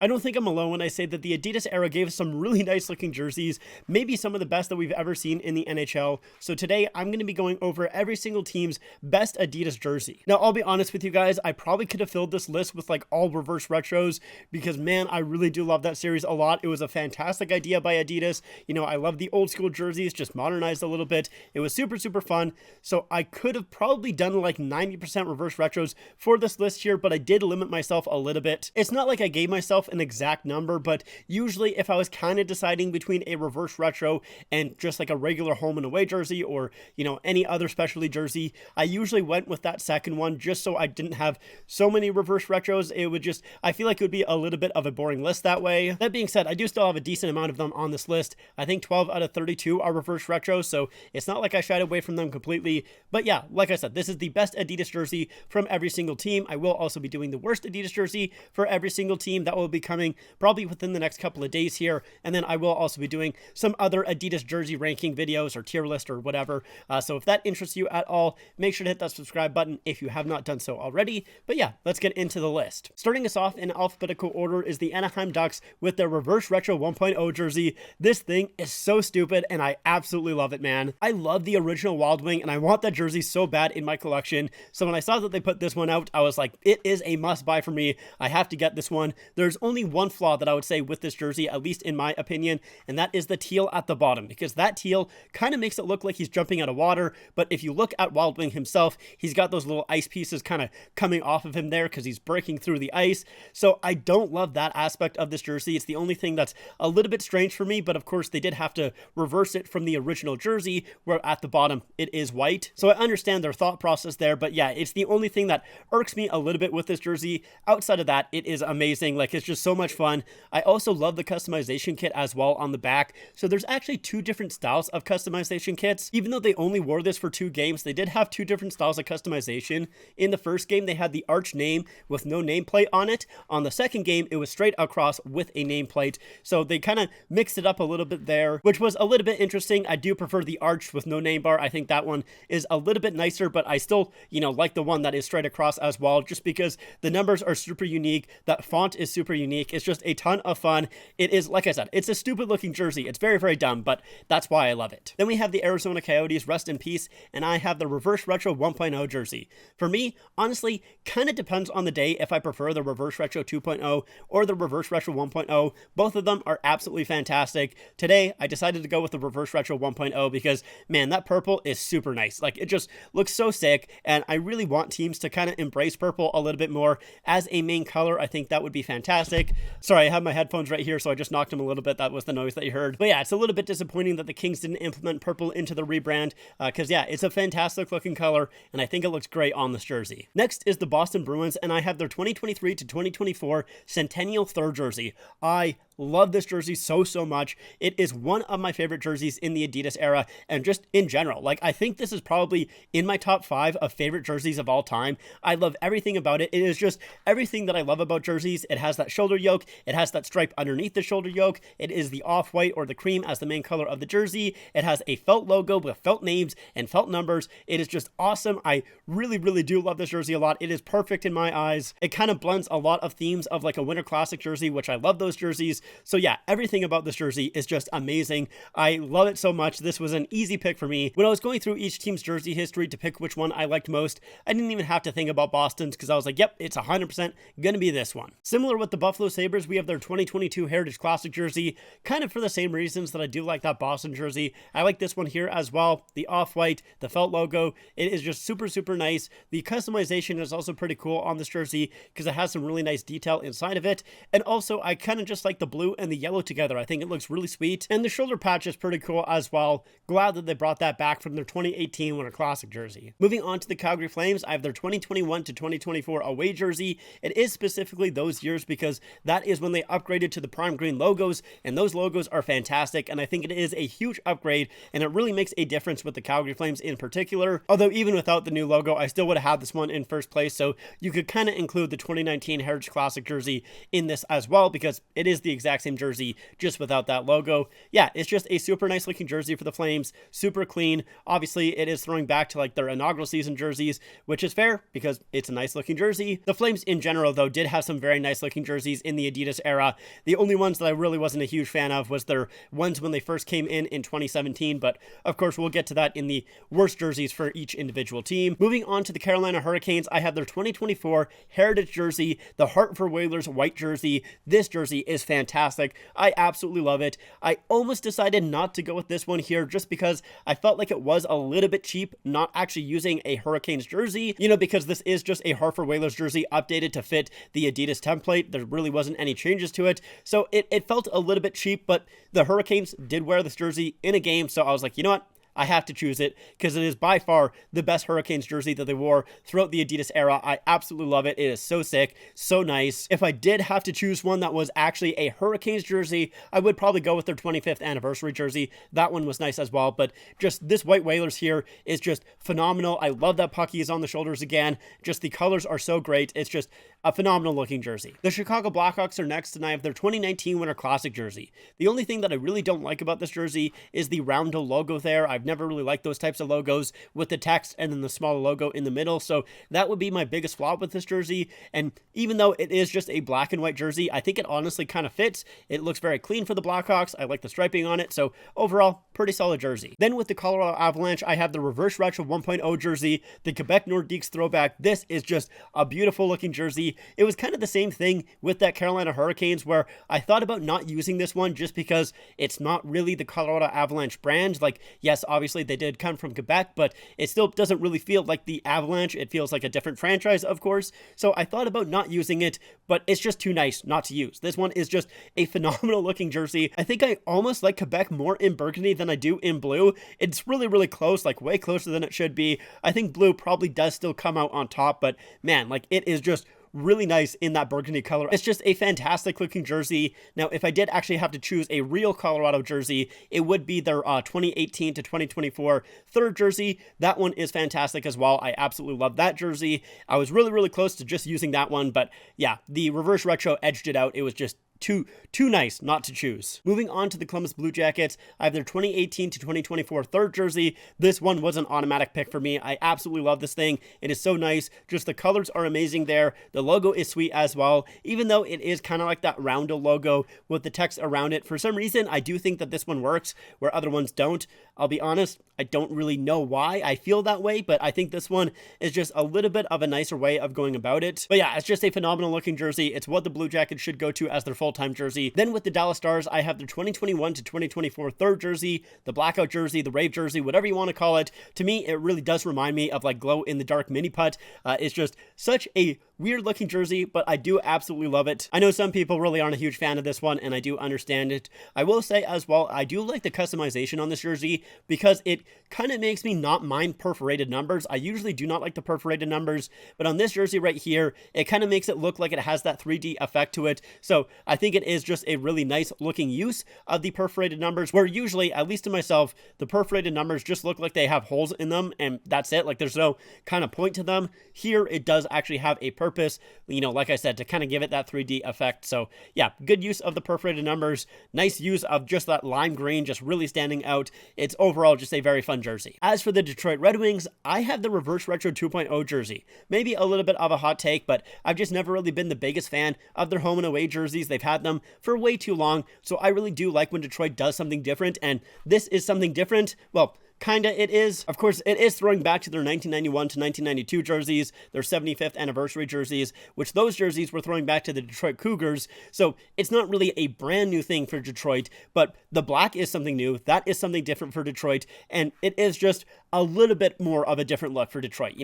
I don't think I'm alone when I say that the Adidas era gave us some really nice looking jerseys, maybe some of the best that we've ever seen in the NHL. So today I'm going to be going over every single team's best Adidas jersey. Now, I'll be honest with you guys, I probably could have filled this list with like all reverse retros because man, I really do love that series a lot. It was a fantastic idea by Adidas. You know, I love the old school jerseys, just modernized a little bit. It was super, super fun. So I could have probably done like 90% reverse retros for this list here, but I did limit myself a little bit. It's not like I gave myself an exact number, but usually if I was kind of deciding between a reverse retro and just like a regular home and away jersey or, you know, any other specialty jersey, I usually went with that second one just so I didn't have so many reverse retros. It would just, I feel like it would be a little bit of a boring list that way. That being said, I do still have a decent amount of them on this list. I think 12 out of 32 are reverse retros, so it's not like I shied away from them completely. But yeah, like I said, this is the best Adidas jersey from every single team. I will also be doing the worst Adidas jersey for every single team. That will be coming probably within the next couple of days here. And then I will also be doing some other Adidas jersey ranking videos or tier list or whatever. So if that interests you at all, make sure to hit that subscribe button if you have not done so already. But yeah, let's get into the list. Starting us off in alphabetical order is the Anaheim Ducks with their reverse retro 1.0 jersey. This thing is so stupid and I absolutely love it, man. I love the original Wild Wing and I want that jersey so bad in my collection. So when I saw that they put this one out, I was like, it is a must buy for me. I have to get this one. There's only one flaw that I would say with this jersey, at least in my opinion, and that is the teal at the bottom, because that teal kind of makes it look like he's jumping out of water. But if you look at Wild Wing himself, he's got those little ice pieces kind of coming off of him there because he's breaking through the ice. So I don't love that aspect of this jersey. It's the only thing that's a little bit strange for me, but of course they did have to reverse it from the original jersey where at the bottom it is white. So I understand their thought process there, but yeah, it's the only thing that irks me a little bit with this jersey. Outside of that, it is amazing. Like, it's just so much fun. I also love the customization kit as well on the back. So there's actually two different styles of customization kits. Even though they only wore this for 2 games, they did have 2 different styles of customization. In the first game, they had the arch name with no nameplate on it. On the second game, it was straight across with a nameplate. So they kind of mixed it up a little bit there, which was a little bit interesting. I do prefer the arch with no name bar. I think that one is a little bit nicer, but I still, you know, like the one that is straight across as well, just because the numbers are super unique. That font is super unique. It's just a ton of fun. It is, like I said, it's a stupid looking jersey. It's very, very dumb, but that's why I love it. Then we have the Arizona Coyotes, rest in peace, and I have the reverse retro 1.0 jersey. For me, honestly, kind of depends on the day if I prefer the reverse retro 2.0 or the reverse retro 1.0. Both of them are absolutely fantastic. Today, I decided to go with the reverse retro 1.0 because, man, that purple is super nice. Like, it just looks so sick, and I really want teams to kind of embrace purple a little bit more as a main color. I think that would be fantastic. Sorry, I have my headphones right here, so I just knocked them a little bit. That was the noise that you heard. But yeah, it's a little bit disappointing that the Kings didn't implement purple into the rebrand because yeah, it's a fantastic looking color, and I think it looks great on this jersey. Next is the Boston Bruins, and I have their 2023 to 2024 Centennial Third jersey. I love this jersey so much. It is one of my favorite jerseys in the Adidas era and just in general. Like, I think this is probably in my top 5 of favorite jerseys of all time. I love everything about it. It is just everything that I love about jerseys. It has that shoulder yoke. It has that stripe underneath the shoulder yoke. It is the off-white or the cream as the main color of the jersey. It has a felt logo with felt names and felt numbers. It is just awesome. I really, really do love this jersey a lot. It is perfect in my eyes. It kind of blends a lot of themes of like a Winter Classic jersey, which I love those jerseys. So yeah, everything about this jersey is just amazing. I love it so much. This was an easy pick for me. When I was going through each team's jersey history to pick which one I liked most, I didn't even have to think about Boston's because I was like, yep, it's 100% going to be this one. Similar with the Buffalo Sabres, we have their 2022 Heritage Classic jersey, kind of for the same reasons that I do like that Boston jersey. I like this one here as well. The off-white, the felt logo, it is just super, super nice. The customization is also pretty cool on this jersey because it has some really nice detail inside of it. And also, I kind of just like the blue and the yellow together. I think it looks really sweet. And the shoulder patch is pretty cool as well. Glad that they brought that back from their 2018 Winter Classic jersey. Moving on to the Calgary Flames, I have their 2021 to 2024 away jersey. It is specifically those years because that is when they upgraded to the prime green logos, and those logos are fantastic, and I think it is a huge upgrade, and it really makes a difference with the Calgary Flames in particular. Although even without the new logo, I still would have had this one in first place, so you could kind of include the 2019 Heritage Classic jersey in this as well because it is the exact same jersey, just without that logo. Yeah, it's just a super nice looking jersey for the Flames, super clean. Obviously, it is throwing back to like their inaugural season jerseys, which is fair because it's a nice looking jersey. The Flames in general, though, did have some very nice looking jerseys in the Adidas era. The only ones that I really wasn't a huge fan of was their ones when they first came in 2017, but of course we'll get to that in the worst jerseys for each individual team. Moving on to the Carolina Hurricanes, I have their 2024 Heritage jersey, the Hartford Whalers white jersey. This jersey is fantastic. I absolutely love it. I almost decided not to go with this one here just because I felt like it was a little bit cheap not actually using a Hurricanes jersey, because this is just a Hartford Whalers jersey updated to fit the Adidas template. There really wasn't any changes to it, so it felt a little bit cheap, but the Hurricanes did wear this jersey in a game, so I was like, you know what? I have to choose it because it is by far the best Hurricanes jersey that they wore throughout the Adidas era. I absolutely love it. It is so sick, so nice. If I did have to choose one that was actually a Hurricanes jersey, I would probably go with their 25th anniversary jersey. That one was nice as well, but just this white Whalers here is just phenomenal. I love that pucky is on the shoulders again. Just the colors are so great. It's just a phenomenal looking jersey. The Chicago Blackhawks are next, and I have their 2019 Winter Classic jersey. The only thing that I really don't like about this jersey is the roundel logo there. I've never really liked those types of logos with the text and then the smaller logo in the middle, so that would be my biggest flaw with this jersey. And even though it is just a black and white jersey, I think it honestly kind of fits. It looks very clean for the Blackhawks. I like the striping on it, so overall, pretty solid jersey. Then with the Colorado Avalanche, I have the Reverse Retro 1.0 jersey, the Quebec Nordiques throwback. This is just a beautiful looking jersey. It was kind of the same thing with that Carolina Hurricanes where I thought about not using this one just because it's not really the Colorado Avalanche brand. Like, yes, obviously they did come from Quebec, but it still doesn't really feel like the Avalanche. It feels like a different franchise, of course. So I thought about not using it, but it's just too nice not to use. This one is just a phenomenal looking jersey. I think I almost like Quebec more in burgundy than I do in blue. It's really, really close, like way closer than it should be. I think blue probably does still come out on top, but man, like it is just really nice in that burgundy color. It's just a fantastic looking jersey. Now, if I did actually have to choose a real Colorado jersey, it would be their 2018 to 2024 third jersey. That one is fantastic as well. I absolutely love that jersey. I was really, really close to just using that one, but yeah, the Reverse Retro edged it out. It was just too nice not to choose. Moving on to the Columbus Blue Jackets, I have their 2018 to 2024 third jersey. This one was an automatic pick for me. I absolutely love this thing. It is so nice. Just the colors are amazing there. The logo is sweet as well, even though it is kind of like that roundel logo with the text around it. For some reason, I do think that this one works where other ones don't. I'll be honest, I don't really know why I feel that way, but I think this one is just a little bit of a nicer way of going about it. But yeah, it's just a phenomenal looking jersey. It's what the Blue Jackets should go to as their full-time jersey. Then with the Dallas Stars, I have their 2021 to 2024 third jersey, the blackout jersey, the rave jersey, whatever you want to call it. To me, it really does remind me of like glow in the dark mini putt. It's just such a weird looking jersey, but I do absolutely love it. I know some people really aren't a huge fan of this one, and I do understand it. I will say as well, I do like the customization on this jersey because it kind of makes me not mind perforated numbers. I usually do not like the perforated numbers, but on this jersey right here, it kind of makes it look like it has that 3D effect to it. So I think it is just a really nice looking use of the perforated numbers, where usually, at least to myself, the perforated numbers just look like they have holes in them and that's it. Like there's no kind of point to them. Here it does actually have a purpose, like I said, to kind of give it that 3D effect. So yeah, good use of the perforated numbers, nice use of just that lime green just really standing out. It's overall just a very fun jersey. As for the Detroit Red Wings, I have the Reverse Retro 2.0 jersey. Maybe a little bit of a hot take, but I've just never really been the biggest fan of their home and away jerseys. They've had them for way too long, so I really do like when Detroit does something different, and this is something different. Well, kinda it is. Of course, it is throwing back to their 1991 to 1992 jerseys, their 75th anniversary jerseys, which those jerseys were throwing back to the Detroit Cougars. So it's not really a brand new thing for Detroit, but the black is something new. That is something different for Detroit, and it is just a little bit more of a different look for Detroit.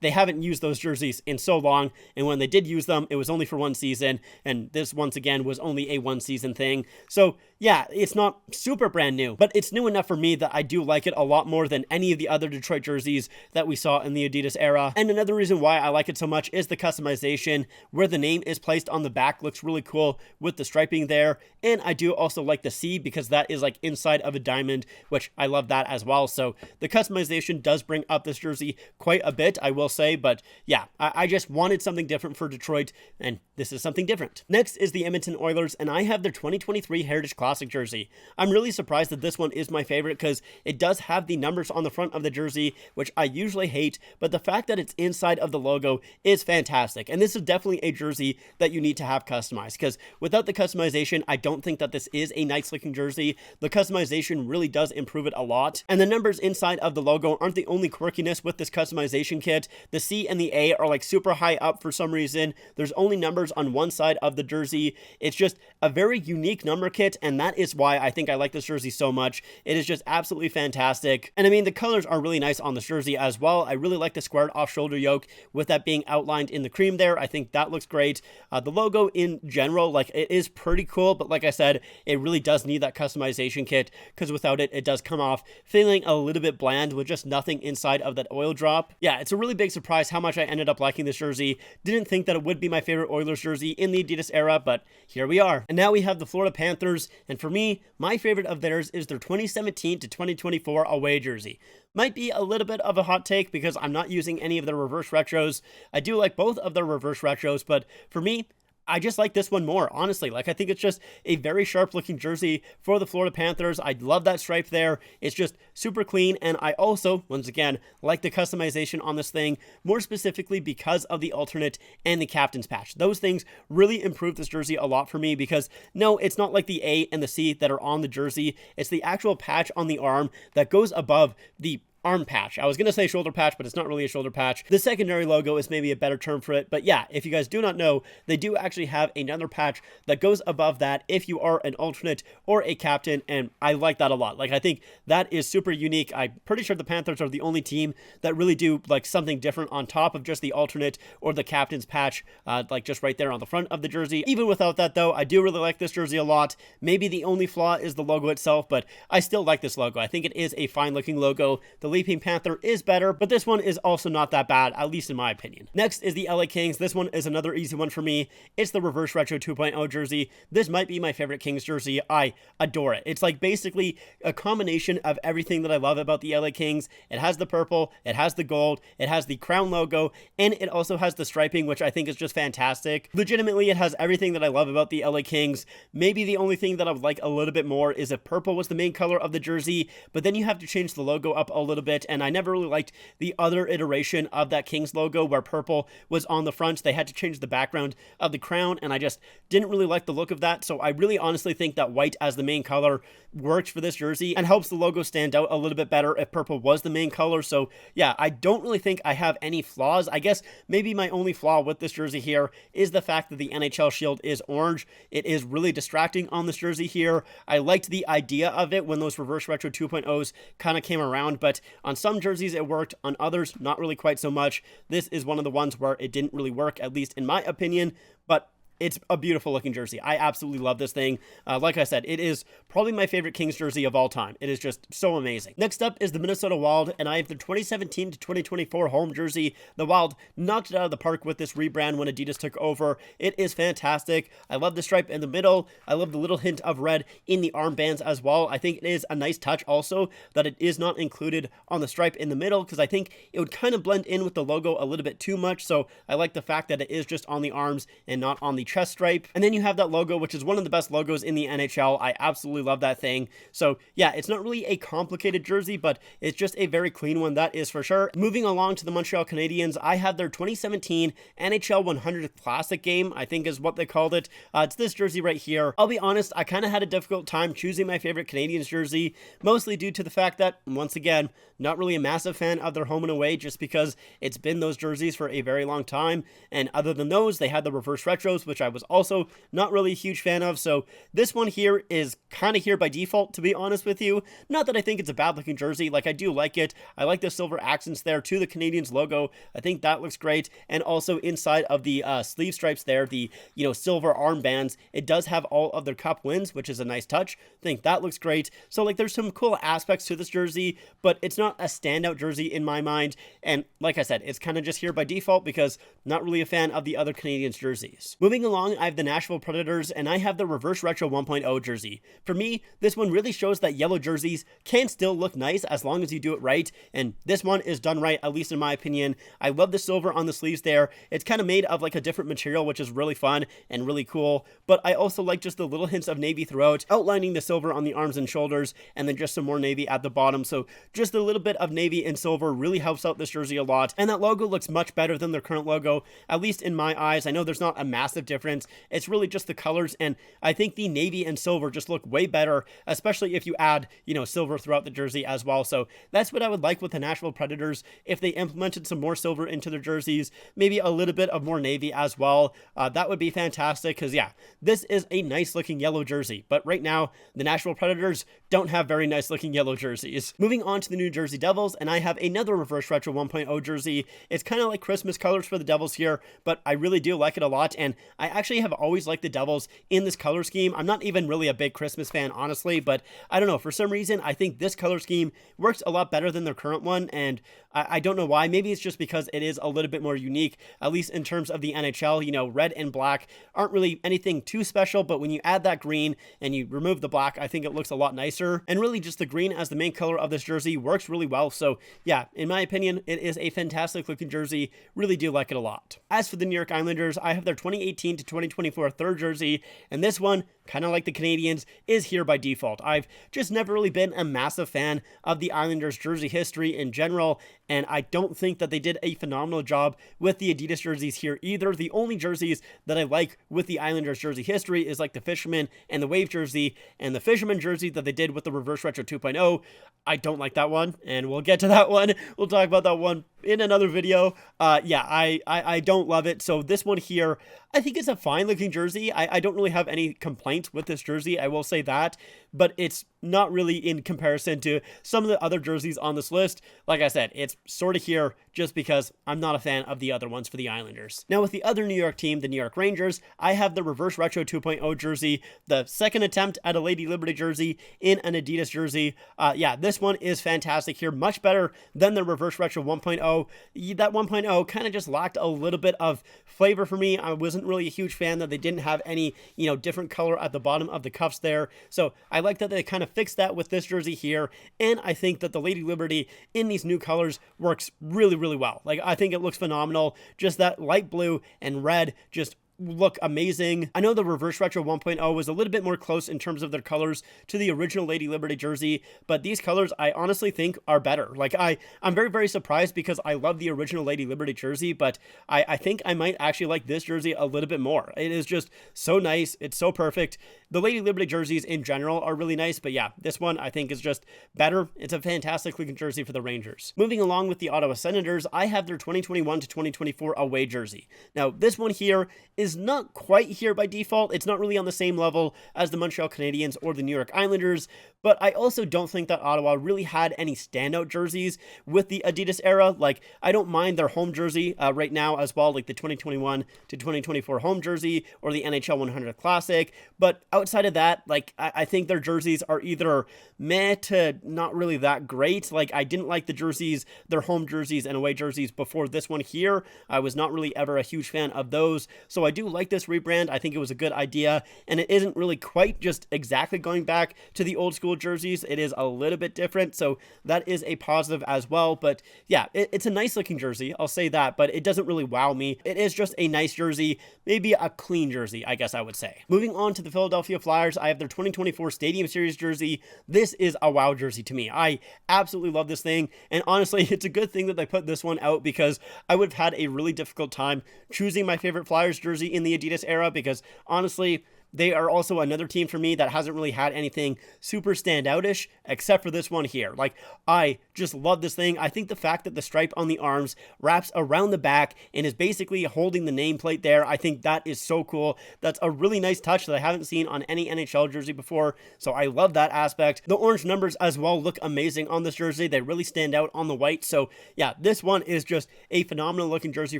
They haven't used those jerseys in so long, and when they did use them, it was only for one season, and this once again was only a one season thing. So yeah, it's not super brand new, but it's new enough for me that I do like it a lot lot more than any of the other Detroit jerseys that we saw in the Adidas era. And another reason why I like it so much is the customization, where the name is placed on the back looks really cool with the striping there. And I do also like the C because that is like inside of a diamond, which I love that as well. So the customization does bring up this jersey quite a bit, I will say. But yeah, I just wanted something different for Detroit, and this is something different. Next is the Edmonton Oilers, and I have their 2023 Heritage Classic jersey. I'm really surprised that this one is my favorite because it does have the numbers on the front of the jersey, which I usually hate, but the fact that it's inside of the logo is fantastic. And this is definitely a jersey that you need to have customized, because without the customization, I don't think that this is a nice looking jersey. The customization really does improve it a lot. And the numbers inside of the logo aren't the only quirkiness with this customization kit. The C and the A are like super high up for some reason. There's only numbers on one side of the jersey. It's just a very unique number kit, and that is why I think I like this jersey so much. It is just absolutely fantastic. And I mean, the colors are really nice on this jersey as well. I really like the squared off shoulder yoke with that being outlined in the cream there. I think that looks great. The logo in general, like, it is pretty cool, but like I said, it really does need that customization kit, because without it, it does come off feeling a little bit bland with just nothing inside of that oil drop. Yeah, it's a really big surprise how much I ended up liking this jersey. Didn't think that it would be my favorite Oilers jersey in the Adidas era, but here we are. And now we have the Florida Panthers, and for me, my favorite of theirs is their 2017 to 2024 away jersey. Might be a little bit of a hot take because I'm not using any of the reverse retros. I do like both of the reverse retros, but for me, I just like this one more, honestly. Like, I think it's just a very sharp looking jersey for the Florida Panthers. I love that stripe there. It's just super clean. And I also, once again, like the customization on this thing, more specifically because of the alternate and the captain's patch. Those things really improve this jersey a lot for me, because no, it's not like the A and the C that are on the jersey. It's the actual patch on the arm that goes above the arm patch. I was going to say shoulder patch, but it's not really a shoulder patch. The secondary logo is maybe a better term for it. But yeah, if you guys do not know, they do actually have another patch that goes above that if you are an alternate or a captain. And I like that a lot. Like, I think that is super unique. I'm pretty sure the Panthers are the only team that really do like something different on top of just the alternate or the captain's patch, like just right there on the front of the jersey. Even without that though, I do really like this jersey a lot. Maybe the only flaw is the logo itself, but I still like this logo. I think it is a fine looking logo. The Leaping Panther is better, but this one is also not that bad, at least in my opinion. Next is the LA Kings. This one is another easy one for me. It's the Reverse Retro 2.0 jersey. This might be my favorite Kings jersey. I adore it. It's like basically a combination of everything that I love about the LA Kings. It has the purple, it has the gold, it has the crown logo, and it also has the striping, which I think is just fantastic. Legitimately, it has everything that I love about the LA Kings. Maybe the only thing that I would like a little bit more is if purple was the main color of the jersey, but then you have to change the logo up a little bit, and I never really liked the other iteration of that Kings logo where purple was on the front. They had to change the background of the crown, and I just didn't really like the look of that. So I really honestly think that white as the main color works for this jersey and helps the logo stand out a little bit better if purple was the main color. So yeah, I don't really think I have any flaws. I guess maybe my only flaw with this jersey here is the fact that the NHL shield is orange. It is really distracting on this jersey here. I liked the idea of it when those Reverse Retro 2.0s kind of came around, but on some jerseys it worked, on others not really quite so much. This is one of the ones where it didn't really work, at least in my opinion, but it's a beautiful looking jersey. I absolutely love this thing. Like I said, it is probably my favorite Kings jersey of all time. It is just so amazing. Next up is the Minnesota Wild, and I have the 2017 to 2024 home jersey. The Wild knocked it out of the park with this rebrand when Adidas took over. It is fantastic. I love the stripe in the middle. I love the little hint of red in the armbands as well. I think it is a nice touch also that it is not included on the stripe in the middle, because I think it would kind of blend in with the logo a little bit too much. So I like the fact that it is just on the arms and not on the chest stripe. And then you have that logo, which is one of the best logos in the NHL. I absolutely love that thing. So yeah, it's not really a complicated jersey, but it's just a very clean one, that is for sure. Moving along to the Montreal Canadiens, I have their 2017 NHL 100th Classic game, I think is what they called it. It's this jersey right here. I'll be honest, I kind of had a difficult time choosing my favorite Canadiens jersey, mostly due to the fact that, once again, not really a massive fan of their home and away, just because it's been those jerseys for a very long time. And other than those, they had the reverse retros, which which I was also not really a huge fan of. So this one here is kind of here by default, to be honest with you. Not that I think it's a bad looking jersey. Like, I do like it. I like the silver accents there to the Canadiens logo. I think that looks great. And also inside of the sleeve stripes there, the, silver armbands, it does have all of their cup wins, which is a nice touch. I think that looks great. So like, there's some cool aspects to this jersey, but it's not a standout jersey in my mind. And like I said, it's kind of just here by default because not really a fan of the other Canadiens jerseys. Moving along, I have the Nashville Predators, and I have the Reverse Retro 1.0 jersey. For me, this one really shows that yellow jerseys can still look nice as long as you do it right, and this one is done right, at least in my opinion. I love the silver on the sleeves there. It's kind of made of like a different material, which is really fun and really cool, but I also like just the little hints of navy throughout, outlining the silver on the arms and shoulders, and then just some more navy at the bottom. So just a little bit of navy and silver really helps out this jersey a lot, and that logo looks much better than their current logo, at least in my eyes. I know there's not a massive difference. It's really just the colors, and I think the navy and silver just look way better, especially if you add, silver throughout the jersey as well. So that's what I would like with the Nashville Predators. If they implemented some more silver into their jerseys, maybe a little bit of more navy as well, that would be fantastic, because yeah, this is a nice looking yellow jersey, but right now the Nashville Predators don't have very nice looking yellow jerseys. Moving on to the New Jersey Devils, and I have another Reverse Retro 1.0 jersey. It's kind of like Christmas colors for the Devils here, but I really do like it a lot, and I actually have always liked the Devils in this color scheme. I'm not even really a big Christmas fan, honestly, but I don't know, for some reason I think this color scheme works a lot better than their current one, and I don't know why. Maybe it's just because it is a little bit more unique, at least in terms of the NHL. Red and black aren't really anything too special, but when you add that green and you remove the black, I think it looks a lot nicer, and really just the green as the main color of this jersey works really well. So yeah, in my opinion, it is a fantastic looking jersey. Really do like it a lot. As for the New York Islanders, I have their 2018 to 2024 third jersey, and this one, kind of like the Canadiens, is here by default. I've just never really been a massive fan of the Islanders jersey history in general, and I don't think that they did a phenomenal job with the Adidas jerseys here either. The only jerseys that I like with the Islanders jersey history is like the Fisherman and the Wave jersey, and the Fisherman jersey that they did with the Reverse Retro 2.0. I don't like that one, and we'll get to that one. We'll talk about that one in another video. Yeah, I don't love it. So this one here, I think it's a fine looking jersey. I don't really have any complaints with this jersey, I will say that, but it's not really in comparison to some of the other jerseys on this list. Like I said, it's sort of here just because I'm not a fan of the other ones for the Islanders. Now with the other New York team, the New York Rangers, I have the Reverse Retro 2.0 jersey, the second attempt at a Lady Liberty jersey in an Adidas jersey. Yeah, this one is fantastic here, much better than the Reverse Retro 1.0. That 1.0 kind of just lacked a little bit of flavor for me. I wasn't really a huge fan that they didn't have any, different color at the bottom of the cuffs there. So I like that they kind of fixed that with this jersey here, and I think that the Lady Liberty in these new colors works really, really well. Like, I think it looks phenomenal. Just that light blue and red just look amazing. I know the Reverse Retro 1.0 was a little bit more close in terms of their colors to the original Lady Liberty jersey, but these colors I honestly think are better. Like, I'm very, very surprised because I love the original Lady Liberty jersey, but I think I might actually like this jersey a little bit more. It is just so nice. It's so perfect. The Lady Liberty jerseys in general are really nice, but yeah, this one I think is just better. It's a fantastic looking jersey for the Rangers. Moving along with the Ottawa Senators, I have their 2021 to 2024 away jersey. Now, this one here is not quite here by default. It's not really on the same level as the Montreal Canadiens or the New York Islanders, but I also don't think that Ottawa really had any standout jerseys with the Adidas era. Like, I don't mind their home jersey right now as well, like the 2021 to 2024 home jersey or the NHL 100 Classic, but outside of that, like, I think their jerseys are either meh to not really that great. Like, I didn't like the jerseys, their home jerseys and away jerseys before this one here. I was not really ever a huge fan of those, so I do like this rebrand. I think it was a good idea, and it isn't really quite just exactly going back to the old school jerseys. It is a little bit different, so that is a positive as well. But yeah, it's a nice looking jersey, I'll say that, but it doesn't really wow me. It is just a nice jersey, maybe a clean jersey, I guess I would say. Moving on to the Philadelphia Flyers, I have their 2024 Stadium Series jersey. This is a wow jersey to me. I absolutely love this thing, and honestly, it's a good thing that they put this one out because I would have had a really difficult time choosing my favorite Flyers jersey in the Adidas era, because honestly, they are also another team for me that hasn't really had anything super standoutish except for this one here. Like, I just love this thing. I think the fact that the stripe on the arms wraps around the back and is basically holding the nameplate there, I think that is so cool. That's a really nice touch that I haven't seen on any NHL jersey before, so I love that aspect. The orange numbers as well look amazing on this jersey. They really stand out on the white, so yeah, this one is just a phenomenal looking jersey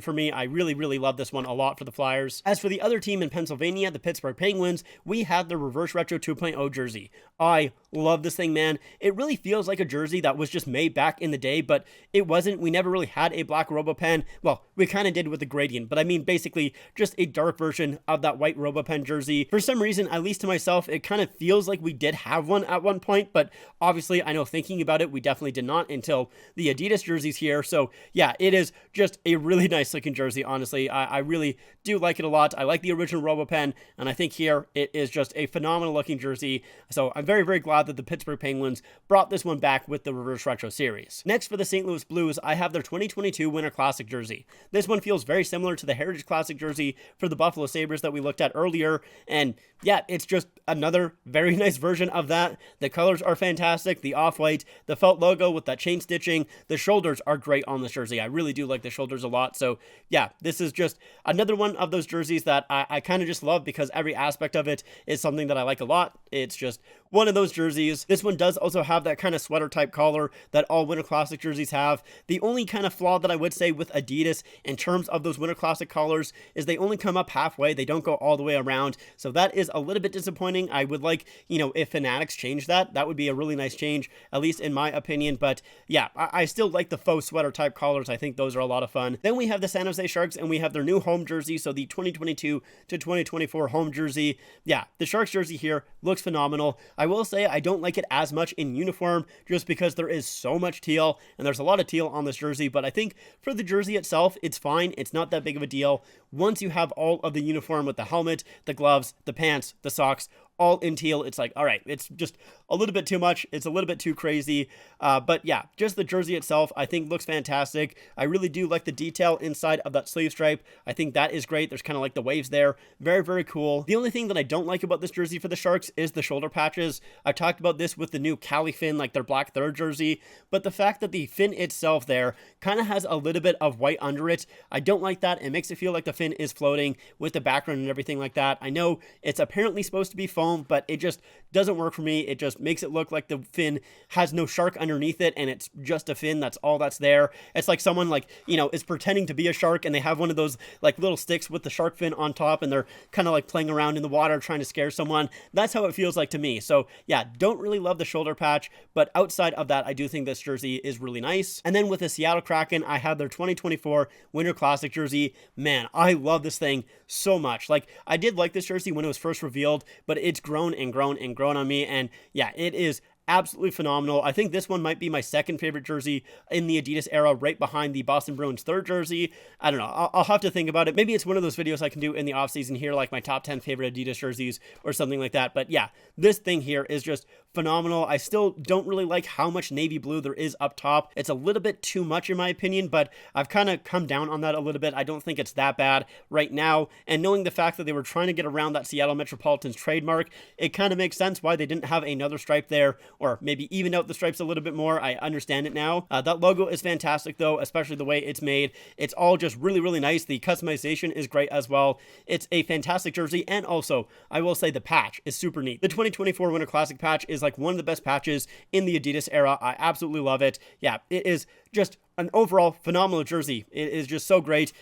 for me. I really love this one a lot for the Flyers. As for the other team in Pennsylvania, the Pittsburgh Penguins, we have the Reverse Retro 2.0 jersey. I love this thing, man. It really feels like a jersey that was just made back in the day, but it wasn't. We never really had a black RoboPen. Well, we kind of did with the gradient, but I mean basically just a dark version of that white RoboPen jersey. For some reason, at least to myself, it kind of feels like we did have one at one point, but obviously I know thinking about it, we definitely did not until the Adidas jerseys here. So yeah, it is just a really nice looking jersey, honestly. I really do like it a lot. I like the original RoboPen, and I think here it is just a phenomenal looking jersey. So I'm very glad that the Pittsburgh Penguins brought this one back with the Reverse Retro series. Next, for the St. Louis Blues, I have their 2022 Winter Classic jersey. This one feels very similar to the Heritage Classic jersey for the Buffalo Sabres that we looked at earlier, and yeah, it's just another very nice version of that. The colors are fantastic, the off-white, the felt logo with that chain stitching, the shoulders are great on this jersey. I really do like the shoulders a lot, so yeah, this is just another one of those jerseys that I kind of just love because every aspect of it is something that I like a lot. It's just one of those jerseys. This one does also have that kind of sweater type collar that all Winter Classic jerseys have. The only kind of flaw that I would say with Adidas in terms of those Winter Classic collars is they only come up halfway. They don't go all the way around. So that is a little bit disappointing. I would like, if Fanatics changed that, that would be a really nice change, at least in my opinion. But yeah, I still like the faux sweater type collars. I think those are a lot of fun. Then we have the San Jose Sharks, and we have their new home jersey. So the 2022 to 2024 home jersey. Yeah, the Sharks jersey here looks phenomenal. I will say I don't like it as much in uniform just because there is so much teal, and there's a lot of teal on this jersey, but I think for the jersey itself, it's fine. It's not that big of a deal. Once you have all of the uniform with the helmet, the gloves, the pants, the socks, all in teal, it's like, all right, it's just a little bit too much. It's a little bit too crazy. But yeah, just the jersey itself, I think looks fantastic. I really do like the detail inside of that sleeve stripe. I think that is great. There's kind of like the waves there. Very cool. The only thing that I don't like about this jersey for the Sharks is the shoulder patches. I talked about this with the new Cali fin, like their black third jersey, but the fact that the fin itself there kind of has a little bit of white under it, I don't like that. It makes it feel like the fin is floating with the background and everything like that. I know it's apparently supposed to be foam, but it just doesn't work for me. It just makes it look like the fin has no shark underneath it and it's just a fin. That's all that's there. It's like someone is pretending to be a shark and they have one of those like little sticks with the shark fin on top and they're kind of like playing around in the water trying to scare someone. That's how it feels like to me. So yeah, don't really love the shoulder patch, but outside of that, I do think this jersey is really nice. And then with the Seattle Kraken, I have their 2024 Winter Classic jersey. Man, I love this thing so much. Like, I did like this jersey when it was first revealed, but it's grown on me, and yeah, it is absolutely phenomenal. I think this one might be my second favorite jersey in the Adidas era, right behind the Boston Bruins third jersey. I don't know. I'll have to think about it. Maybe it's one of those videos I can do in the offseason here, like my top 10 favorite Adidas jerseys or something like that. But yeah, this thing here is just phenomenal. I still don't really like how much navy blue there is up top. It's a little bit too much in my opinion, but I've kind of come down on that a little bit. I don't think it's that bad right now. And knowing the fact that they were trying to get around that Seattle Metropolitans trademark, it kind of makes sense why they didn't have another stripe there, or maybe even out the stripes a little bit more. I understand it now. That logo is fantastic though, especially the way it's made. It's all just really nice. The customization is great as well. It's a fantastic jersey, and also I will say the patch is super neat. The 2024 Winter Classic patch is like one of the best patches in the Adidas era. I absolutely love it. Yeah, it is just an overall phenomenal jersey. It is just so great.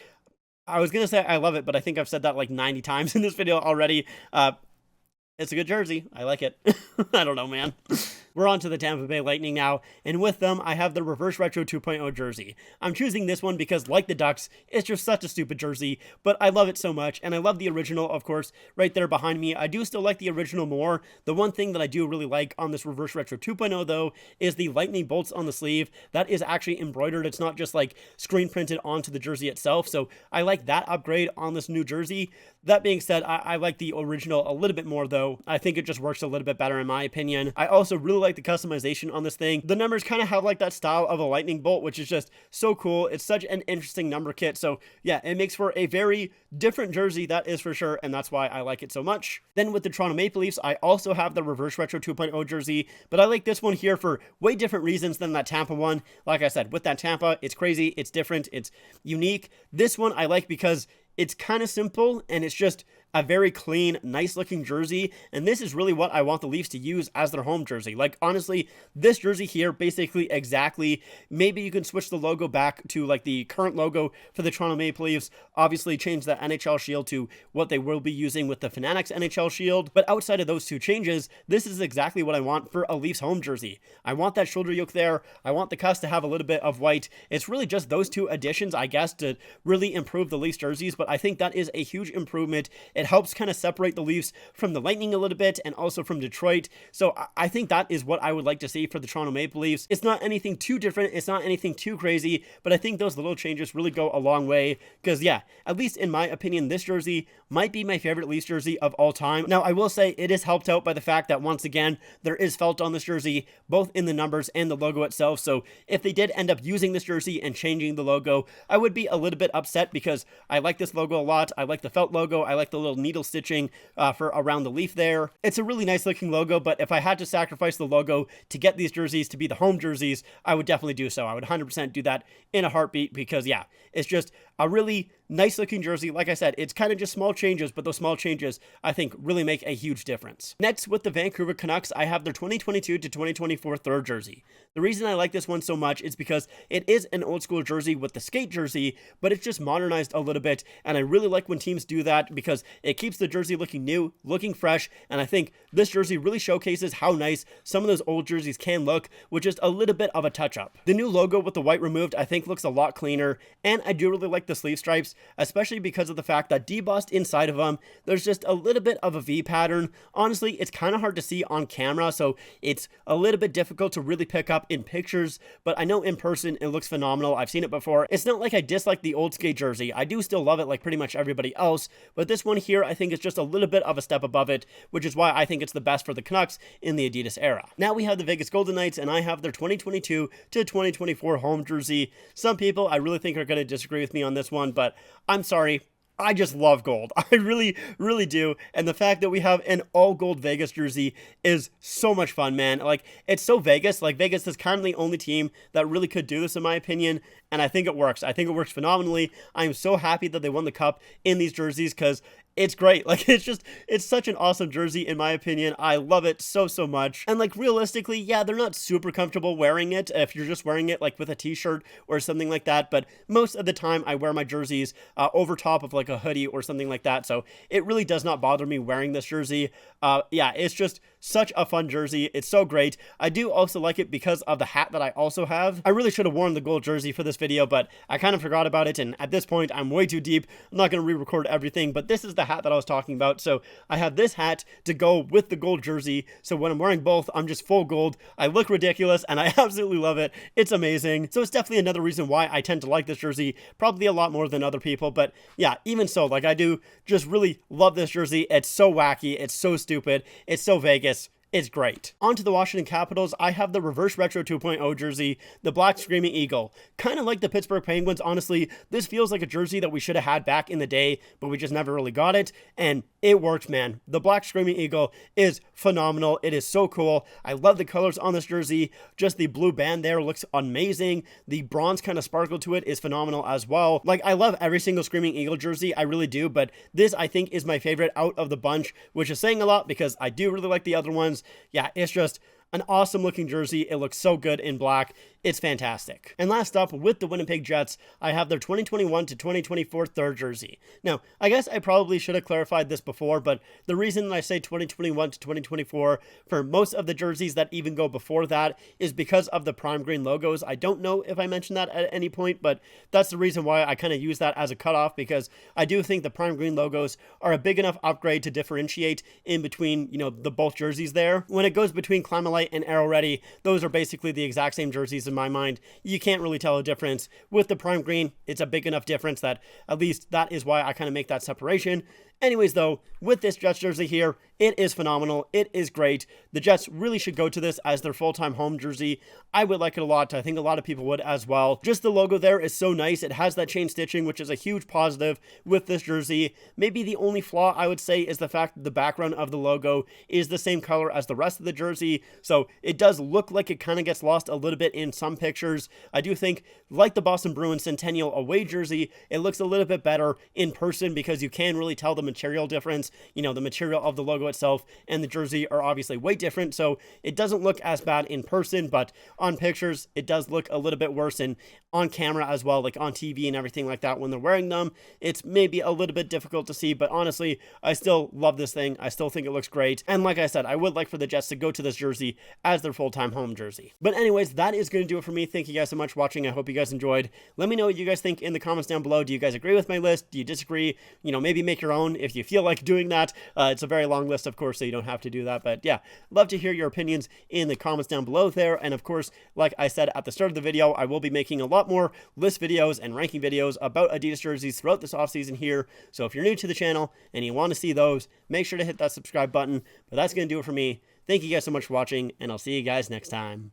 I was gonna say I love it, but I think I've said that like 90 times in this video already. It's a good jersey. I like it. I don't know, man. We're on to the Tampa Bay Lightning now, and with them, I have the Reverse Retro 2.0 jersey. I'm choosing this one because, like the Ducks, it's just such a stupid jersey, but I love it so much, and I love the original, of course, right there behind me. I do still like the original more. The one thing that I do really like on this Reverse Retro 2.0, though, is the lightning bolts on the sleeve. That is actually embroidered. It's not just, like, screen printed onto the jersey itself, so I like that upgrade on this new jersey. That being said, I like the original a little bit more, though. I think it just works a little bit better, in my opinion. I also really like the customization on this thing. The numbers kind of have like that style of a lightning bolt, which is just so cool. It's such an interesting number kit. So yeah, it makes for a very different jersey, that is for sure, and that's why I like it so much. Then with the Toronto Maple Leafs, I also have the Reverse Retro 2.0 jersey, but I like this one here for way different reasons than that Tampa one. Like I said, with that Tampa, it's crazy, it's different, it's unique. This one I like because it's kind of simple and it's just a very clean, nice looking jersey. And this is really what I want the Leafs to use as their home jersey. Like, honestly, this jersey here, basically exactly, maybe you can switch the logo back to like the current logo for the Toronto Maple Leafs. Obviously change the NHL shield to what they will be using with the Fanatics NHL shield. But outside of those two changes, this is exactly what I want for a Leafs home jersey. I want that shoulder yoke there. I want the cuffs to have a little bit of white. It's really just those two additions, I guess, to really improve the Leafs jerseys. But I think that is a huge improvement. It helps kind of separate the Leafs from the Lightning a little bit and also from Detroit. So I think that is what I would like to see for the Toronto Maple Leafs. It's not anything too different. It's not anything too crazy, but I think those little changes really go a long way because, yeah, at least in my opinion, this jersey might be my favorite Leafs jersey of all time. Now, I will say it is helped out by the fact that, once again, there is felt on this jersey, both in the numbers and the logo itself. So if they did end up using this jersey and changing the logo, I would be a little bit upset because I like this logo a lot. I like the felt logo. I like the little needle stitching for around the leaf there. It's a really nice looking logo, but if I had to sacrifice the logo to get these jerseys to be the home jerseys, I would definitely do so. I would 100% do that in a heartbeat because, yeah, it's just a really nice looking jersey. Like I said, it's kind of just small changes, but those small changes I think really make a huge difference. Next, with the Vancouver Canucks, I have their 2022 to 2024 third jersey. The reason I like this one so much is because it is an old school jersey with the skate jersey, but it's just modernized a little bit, and I really like when teams do that because it keeps the jersey looking new, looking fresh, and I think this jersey really showcases how nice some of those old jerseys can look with just a little bit of a touch-up. The new logo with the white removed I think looks a lot cleaner, and I do really like the sleeve stripes, especially because of the fact that debossed inside of them, there's just a little bit of a V pattern. Honestly, it's kind of hard to see on camera, so it's a little bit difficult to really pick up in pictures, but I know in person it looks phenomenal. I've seen it before. It's not like I dislike the old skate jersey. I do still love it like pretty much everybody else, but this one here I think is just a little bit of a step above it, which is why I think it's the best for the Canucks in the Adidas era. Now we have the Vegas Golden Knights, and I have their 2022 to 2024 home jersey. Some people I really think are going to disagree with me on this one, but I'm sorry. I just love gold. I really, really do. And the fact that we have an all gold Vegas jersey is so much fun, man. Like, it's so Vegas. Like, Vegas is kind of the only team that really could do this, in my opinion. And I think it works. I think it works phenomenally. I'm so happy that they won the cup in these jerseys because it's great. Like, it's such an awesome jersey, in my opinion. I love it so, so much. And like, realistically, yeah, they're not super comfortable wearing it if you're just wearing it like with a t-shirt or something like that. But most of the time I wear my jerseys over top of like a hoodie or something like that. So it really does not bother me wearing this jersey. Yeah, it's just such a fun jersey. It's so great. I do also like it because of the hat that I also have. I really should have worn the gold jersey for this video, but I kind of forgot about it. And at this point, I'm way too deep. I'm not going to re-record everything, but this is the hat that I was talking about. So I have this hat to go with the gold jersey. So when I'm wearing both, I'm just full gold. I look ridiculous and I absolutely love it. It's amazing. So it's definitely another reason why I tend to like this jersey, probably a lot more than other people. But yeah, even so, like, I do just really love this jersey. It's so wacky. It's so stupid. It's so Vegas. It's great. On to the Washington Capitals, I have the Reverse Retro 2.0 jersey, the Black Screaming Eagle. Kind of like the Pittsburgh Penguins, honestly. This feels like a jersey that we should have had back in the day, but we just never really got it, and it worked, man. The Black Screaming Eagle is phenomenal. It is so cool. I love the colors on this jersey. Just the blue band there looks amazing. The bronze kind of sparkle to it is phenomenal as well. Like, I love every single Screaming Eagle jersey, I really do, but this, I think, is my favorite out of the bunch, which is saying a lot because I do really like the other ones. Yeah, it's just an awesome looking jersey. It looks so good in black. It's fantastic. And last up, with the Winnipeg Jets, I have their 2021 to 2024 third jersey. Now, I guess I probably should have clarified this before, but the reason that I say 2021 to 2024 for most of the jerseys that even go before that is because of the prime green logos. I don't know if I mentioned that at any point, but that's the reason why I kind of use that as a cutoff, because I do think the prime green logos are a big enough upgrade to differentiate in between, you know, the both jerseys there. When it goes between Climalite and Arrow Ready, those are basically the exact same jerseys in my mind. You can't really tell a difference. With the prime green, it's a big enough difference that at least that is why I kind of make that separation. Anyways, though, with this Jets jersey here, it is phenomenal. It is great. The Jets really should go to this as their full-time home jersey. I would like it a lot. I think a lot of people would as well. Just the logo there is so nice. It has that chain stitching, which is a huge positive with this jersey. Maybe the only flaw I would say is the fact that the background of the logo is the same color as the rest of the jersey. So it does look like it kind of gets lost a little bit in some pictures. I do think, like the Boston Bruins Centennial away jersey, it looks a little bit better in person because you can really tell the material difference. You know, the material of the logo itself and the jersey are obviously way different, so it doesn't look as bad in person, but on pictures it does look a little bit worse, and on camera as well, like on TV and everything like that when they're wearing them, it's maybe a little bit difficult to see. But honestly, I still love this thing. I still think it looks great, and like I said, I would like for the Jets to go to this jersey as their full-time home jersey. But anyways, that is going to do it for me. Thank you guys so much for watching. I hope you guys enjoyed. Let me know what you guys think in the comments down below. Do you guys agree with my list? Do you disagree? You know, maybe make your own if you feel like doing that. It's a very long list, of course, so you don't have to do that. But yeah, love to hear your opinions in the comments down below there. And of course, like I said at the start of the video, I will be making a lot more list videos and ranking videos about Adidas jerseys throughout this offseason here. So if you're new to the channel and you want to see those, make sure to hit that subscribe button. But that's going to do it for me. Thank you guys so much for watching, and I'll see you guys next time.